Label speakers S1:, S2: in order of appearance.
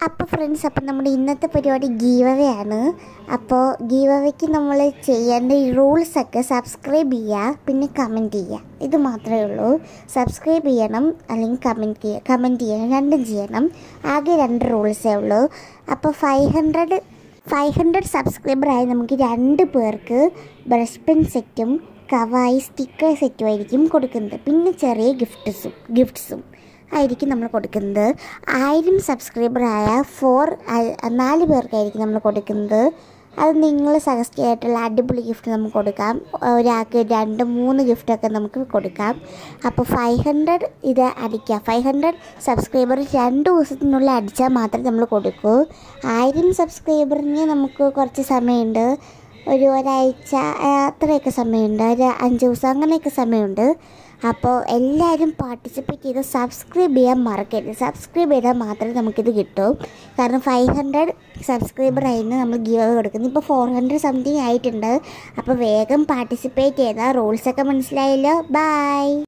S1: അപ്പോൾ ഫ്രണ്ട്സ്, അപ്പോൾ നമ്മുടെ ഇന്നത്തെ പരിപാടി ഗീവ് അവേ ആണ്. അപ്പോൾ ഗീവ് അവയ്ക്ക് നമ്മൾ ചെയ്യേണ്ട ഈ റൂൾസൊക്കെ സബ്സ്ക്രൈബ് ചെയ്യുക, പിന്നെ കമൻറ്റ് ചെയ്യുക. ഇത് മാത്രമേ ഉള്ളൂ. സബ്സ്ക്രൈബ് ചെയ്യണം, അല്ലെങ്കിൽ കമൻറ്റ് ചെയ്യണം, രണ്ടും ചെയ്യണം. ആകെ 2 റൂൾസേ ഉള്ളൂ. അപ്പോൾ 500 സബ്സ്ക്രൈബറായി നമുക്ക് 2 പേർക്ക് ബ്രഷ് പെൻ സെറ്റും കവായി സ്റ്റിക്കർ സെറ്റും ആയിരിക്കും കൊടുക്കുന്നത്. പിന്നെ ചെറിയ ഗിഫ്റ്റ്സും ആയിരിക്കും നമ്മൾ കൊടുക്കുന്നത്. 1000 സബ്സ്ക്രൈബറായ 4 പേർക്കായിരിക്കും നമ്മൾ കൊടുക്കുന്നത്. അത് നിങ്ങൾ സജസ്റ്റ് ചെയ്തിട്ടുള്ള അടിപൊളി ഗിഫ്റ്റ് നമുക്ക് കൊടുക്കാം. ഒരാൾക്ക് 2-3 ഗിഫ്റ്റൊക്കെ നമുക്ക് കൊടുക്കാം. അപ്പോൾ 500 ഇത് അടിക്കുക. 500 സബ്സ്ക്രൈബർ 2 ദിവസത്തിനുള്ളിൽ അടിച്ചാൽ മാത്രമേ നമ്മൾ കൊടുക്കൂ. 1000 സബ്സ്ക്രൈബറിന് നമുക്ക് കുറച്ച് സമയമുണ്ട്. ഒരാഴ്ച അത്രയൊക്കെ സമയമുണ്ട്. ഒരു 5 ദിവസം അങ്ങനെയൊക്കെ സമയമുണ്ട്. അപ്പോൾ എല്ലാവരും പാർട്ടിസിപ്പേറ്റ് ചെയ്ത് സബ്സ്ക്രൈബ് ചെയ്യാൻ മറക്കരുത്. സബ്സ്ക്രൈബ് ചെയ്താൽ മാത്രമേ നമുക്കിത് കിട്ടൂ. കാരണം 500 സബ്സ്ക്രൈബറായിരുന്നു നമ്മൾ ഗീവ് അവേ കൊടുക്കുന്നത്. ഇപ്പോൾ 400 സംതിങ് ആയിട്ടുണ്ട്. അപ്പോൾ വേഗം പാർട്ടിസിപ്പേറ്റ് ചെയ്താൽ റൂൾസൊക്കെ മനസ്സിലായല്ലോ. ബൈ.